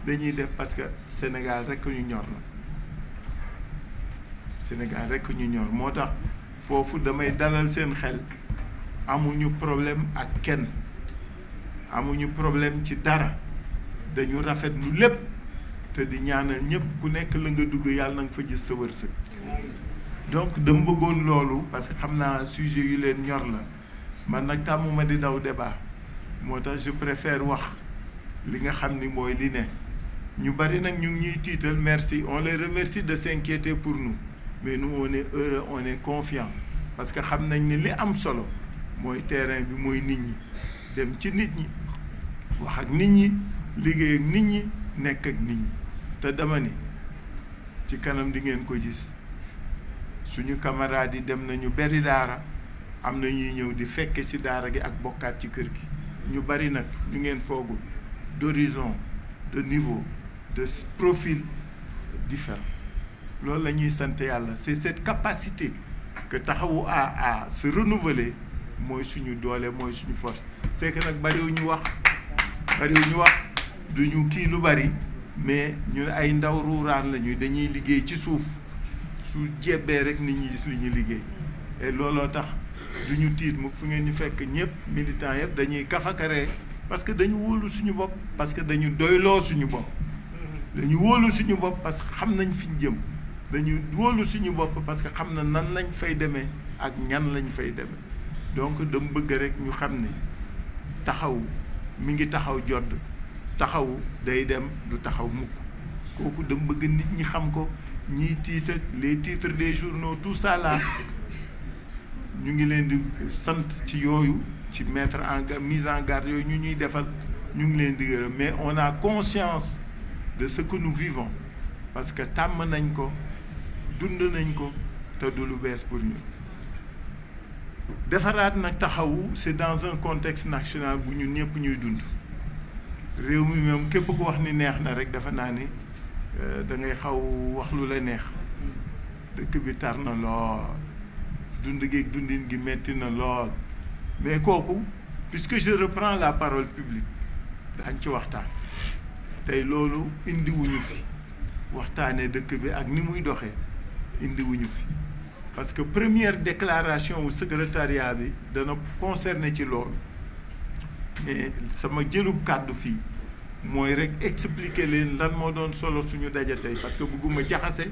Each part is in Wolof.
dañuy def parce que Sénégal rek ñu ñor na Sénégal rek ñu ñor moo tax foofu damay dalal seen xel amuñu problème ak kenn amuñu problème ci dara dañu rafetlu lépp te di ñaanal ñëpp ku nekk la nga dugg yàlla na nga fa gis sa wërsëg donc dama bëggoon loolu parce que xam naa sujet yu leen ñor la man nag tàmmuma di daw débat moo tax je préfère wax li nga xam ni mooy li ne ñu bari nag ñu ngi ñuy tiital merci on les remercie de s'inquiéter pour nous mais nous on est heureux on est confiant parce que xam nañ ni li am solo mooy terrain bi mooy nit ñi dem ci nit ñi wax ak nit ñi liggéey ak nit ñi nekk ak nit ñi te dama ni ci kanam di ngeen ko gis suñu camarades yi dem nañu beri daara am na ñuy ñëw di fekke ci daara gi ak bokkaat ci kër gi ñu bari nag ñu ngeen foogul d'horizon de niveau de profil différent loolu la ñuy sant yàlla c'est cette capacité que taxawu à se renouveler mooy suñu doole mooy suñu force c'est que nag bariwuñu wax duñu kii lu bari mais ñu ne ay ndaw ruuraan lañuy dañuy liggéey ci suuf su jebbee rek nit ñi gis li ñu liggéey et looloo tax duñu tiit mu fu ngeen ñu fekk ñëpp militants yëpp dañuy kafakaree parce que dañu wóolu suñu bopp parce que dañu doyloo suñu bopp dañu wóolu suñu bopp parce que xam nañ fi ñu jëm dañu wóolu suñu bopp parce que xam na nan lañ fay demee ak ñan lañ fay demee donc dama bëgg rek ñu xam ne taxaw mi ngi taxaw jodd taxaw day dem du taxaw mukk kooku dama bëgg nit ñi xam ko ñiy tiit ak les titres des journaux tout ça là ñu ngi leen di sant ci yooyu ci mettre en mise en garde yooyu ñu ñuy defal ñu ngi leen di gërëm mais on a conscience de ce que nous vivons parce que tàmm nañ ko dund nañ ko te du lu bees pour ñu defaraat nag taxawu c'est dans un contexte national bu ñun ñëpp ñuy dund réew mi moom képp ku wax ni neex na rek dafa naa ni da ngay xaw wax lu la neex dëkk bi tar na lool dund gi dundin gi metti na lool mais kooku puisque je reprends la parole publique dañ ci waxtaan tey loolu indiwuñu fi waxtaanee dëkk bi ak ni muy doxee indiwuñu fi parce que première déclaration wu secrétariat bi dana concerner ci loolu mais sama jëlub kàddu fii mooy rek expliquer leen lan moo doon solo suñu daje tey parce que bëgguma jaxase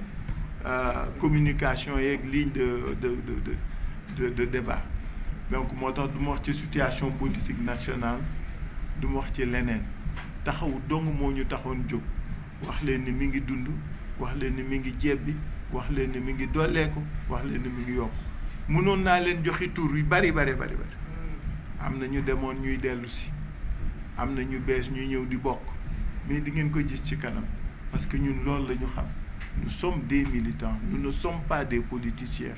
communication yeeg ligne de débat donc moo tax du ma wax ci situation politique nationale du ma wax ci leneen taxawu dong moo ñu taxoon jóg wax leen ni mi ngi dund wax leen ni mi ngi jebbi wax leen ni mi ngi dolleeku wax leen ni mi ngi yokk mënoon naa leen joxi tur yu bari am na ñu demoon ñuy dellu si am na ñu bees ñuy ñëw di bokk mais di ngeen ko gis ci kanam parce que ñun loolu la ñu xam nous sommes des militants nous ne sommes pas des politiciens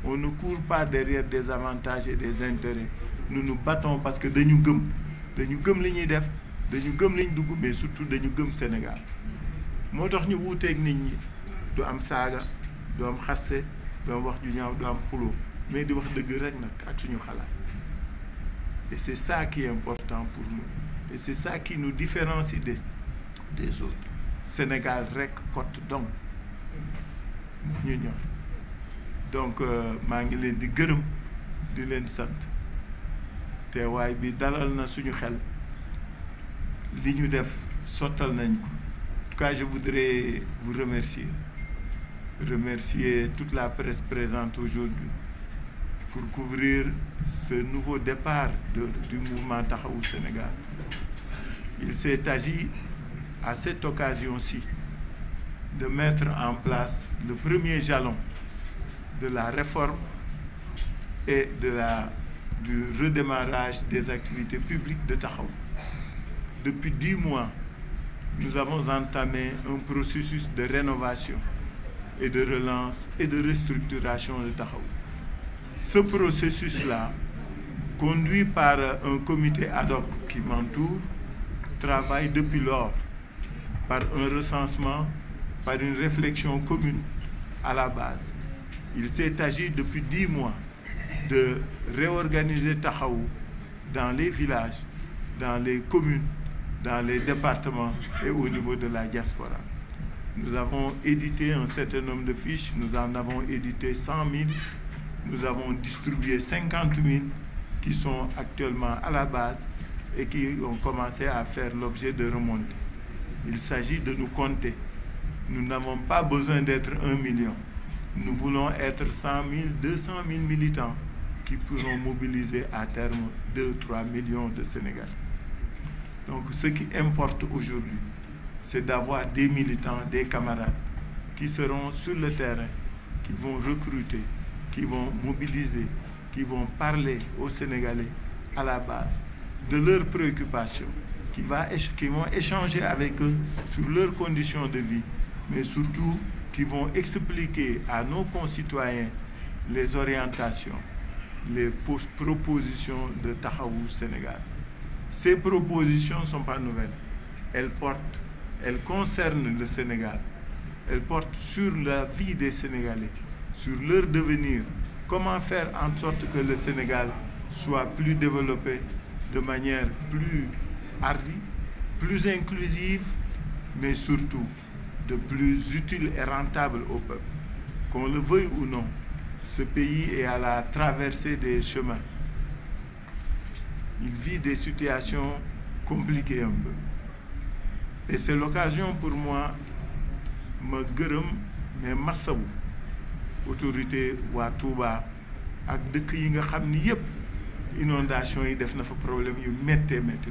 on ne court pas derrière des avantages et des intérêts nous nous battons parce que dañu gëm li ñuy def dañu gëm li ñu dugg mais surtout dañu gëm Sénégal moo tax ñu wuuteeg nit ñi du am saaga du am xaste du am wax ju ñaaw du am xuloo mais di wax dëgg rek nag ak suñu xalaat et c'est ça qui est important pour nous et c'est ça qui nous différencie des autres Sénégal rek côte donc moo ñu ñor donc maa ngi leen di gërëm di leen sant teewaay bi dalal na suñu xel li ñu def sottal nañ ko en tout cas je voudrais vous remercier toute la presse présente aujourd'hui pour couvrir ce nouveau départ du mouvement Taxawu Sénégal. Il s'est agi à cette occasion-ci de mettre en place le premier jalon de la réforme et du redémarrage des activités publiques de Taxawu. Depuis 10 mois, nous avons entamé un processus de rénovation et de relance et de restructuration de Taxawu. Ce processus-là, conduit par un comité ad hoc qui m'entoure, travaille depuis lors par un recensement, par une réflexion commune à la base. Il s'est agi depuis 10 mois de réorganiser Taxawu dans les villages, dans les communes, dans les départements et au niveau de la diaspora. Nous avons édité un certain nombre de fiches, nous en avons édité 100 000, nous avons distribué 50 000 qui sont actuellement à la base et qui ont commencé à faire l'objet de remontées. Il s'agit de nous compter. Nous n'avons pas besoin d'être 1 million. Nous voulons être 100 000, 200 000 militants qui pourront mobiliser à terme 2-3 millions de Sénégalais. Donc ce qui importe aujourd'hui, c'est d'avoir des militants, des camarades qui seront sur le terrain, qui vont recruter, qui vont mobiliser, qui vont parler aux Sénégalais à la base de leurs préoccupations, qui vont échanger avec eux sur leurs conditions de vie, mais surtout qui vont expliquer à nos concitoyens les orientations, les propositions de Taxawu Sénégal. Ces propositions ne sont pas nouvelles. Elles concernent le Sénégal. Elles portent sur la vie des Sénégalais, sur leur devenir. Comment faire en sorte que le Sénégal soit plus développé de manière plus hardie, plus inclusive, mais surtout de plus utile et rentable au peuple. Qu'on le veuille ou non, ce pays est à la traversée des chemins. Il vit des situations compliquées un peu. Et c'est l'occasion pour moi ma gërëm mais massawu autorité waa Touba ak dëkk yi nga xam ni yëpp inondation yi def na fa problème yu méttee métti.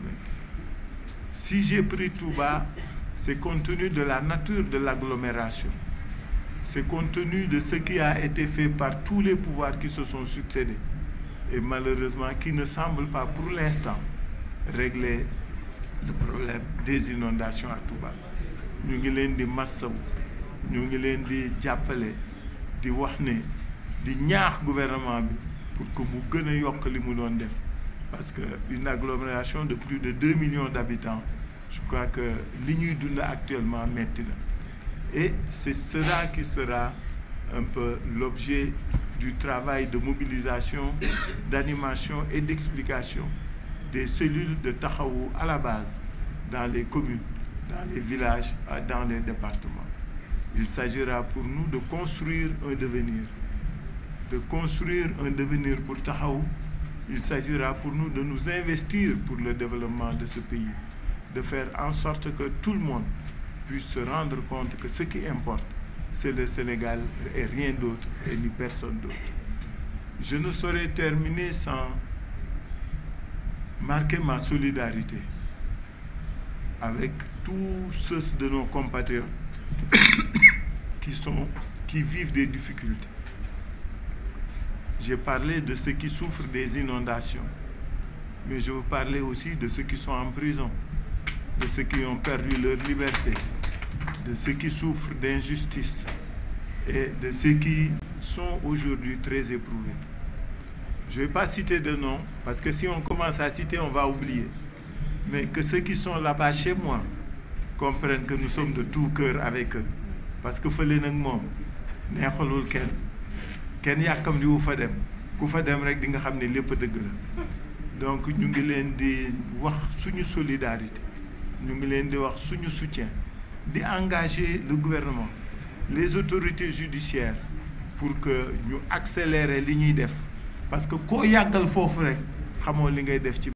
Si j'ai pris Touba, c'est compte tenu de la nature de l'agglomération. C'est compte tenu de ce qui a été fait par tous les pouvoirs qui se sont succédés et malheureusement qui ne semblent pas pour l'instant régler le problème des inondations à Touba. Ñu ngi leen di massaw, ñu ngi leen di jàppale, di wax ne di ñaax gouvernement bi pour que mu gën a yokk li mu doon def parce que une agglomération de plus de 2 millions d'habitants, je crois que li ñuy dund actuellement metti na. Et c'est cela qui sera un peu l'objet du travail de mobilisation, d'animation et d'explication des cellules de Taxawu à la base, dans les communes, dans les villages, dans les départements. Il s'agira pour nous de construire un devenir, pour Taxawu. Il s'agira pour nous de nous investir pour le développement de ce pays, de faire en sorte que tout le monde puisse se rendre compte que ce qui importe, c'est le Sénégal et rien d'autre, et ni personne d'autre. Je ne saurais terminer sans marquer ma solidarité avec tous ceux de nos compatriotes qui vivent des difficultés. J'ai parlé de ceux qui souffrent des inondations, mais je veux parler aussi de ceux qui sont en prison, de ceux qui ont perdu leur liberté, de ceux qui souffrent d'injustice et de ceux qui sont aujourd'hui très éprouvés. Je ne vais pas citer de noms, parce que si on commence à citer, on va oublier. Mais que ceux qui sont là-bas chez moi comprennent que nous sommes de tout cœur avec eux. Parce que fële nag moom neexalul kenn yàkkam di wu fa dem ku fa dem rek di nga xam ne lépp dëgg la. Donc ñu ngi leen di wax suñu solidarité, ñu ngi leen di wax suñu soutien, di engager le gouvernement, les autorités judiciaires pour que ñu accélérer li ñuy def parce que koo yàggal foofu rek xamoo li ngay def ci